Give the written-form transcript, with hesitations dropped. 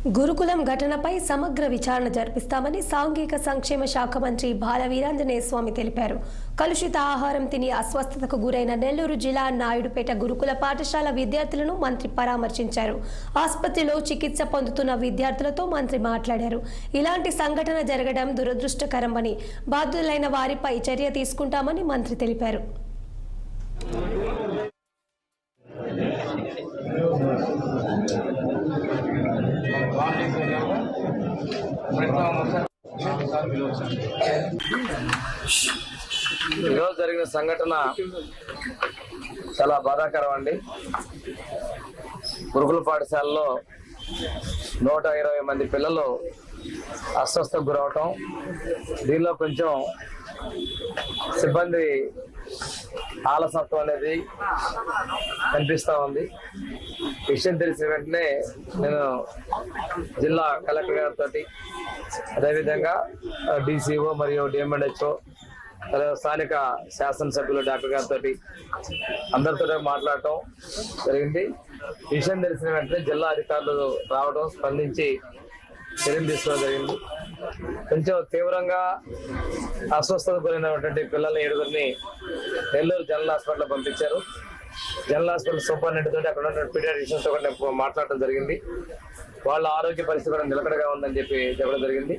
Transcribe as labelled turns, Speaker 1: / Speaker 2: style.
Speaker 1: గురుకులం ఘటనపై సమగ్ర విచారణ జరిపిస్తామని సాంఘిక సంక్షేమ శాఖ మంత్రి బాల వీరాంజనేయ స్వామి తెలిపారు. కలుషిత ఆహారం తిని అస్వస్థతకు గురైన నెల్లూరు జిల్లా నాయుడుపేట గురుకుల పాఠశాల విద్యార్థులను మంత్రి పరామర్శించారు. ఆసుపత్రిలో చికిత్స పొందుతున్న విద్యార్థులతో మంత్రి మాట్లాడారు. ఇలాంటి సంఘటన జరగడం దురదృష్టకరమని, బాధ్యులైన వారిపై చర్య తీసుకుంటామని మంత్రి తెలిపారు.
Speaker 2: ఈరోజు జరిగిన సంఘటన చాలా బాధాకరం అండి. గురుకుల పాఠశాలలో 120 మంది పిల్లలు అస్వస్థకు గురవటం, దీనిలో కొంచెం సిబ్బంది ఆలసత్వం అనేది కనిపిస్తూ ఉంది. విషయం తెలిసిన వెంటనే నేను జిల్లా కలెక్టర్ గారితో, అదేవిధంగా డిసిఓ మరియు డిఎంఎన్హెచ్ఓ, స్థానిక శాసనసభ్యులు డాక్టర్ గారితో అందరితో మాట్లాడటం జరిగింది. విషయం తెలిసిన వెంటనే జిల్లా అధికారులు రావడం, స్పందించి చర్యలు తీసుకోవడం జరిగింది. కొంచెం తీవ్రంగా అస్వస్థతకు గురైనటువంటి పిల్లల్ని 7గురిని నెల్లూరు జనరల్ హాస్పిటల్ పంపించారు. జనరల్ హాస్పిటల్ సూపరింటెండెంట్ తోటి అక్కడ ఉన్న పీడియాట్రిషియన్స్ తో కూడా మాట్లాడటం జరిగింది. వాళ్ళ ఆరోగ్య పరిస్థితి కూడా నిలకడగా ఉందని చెప్పి చెప్పడం జరిగింది.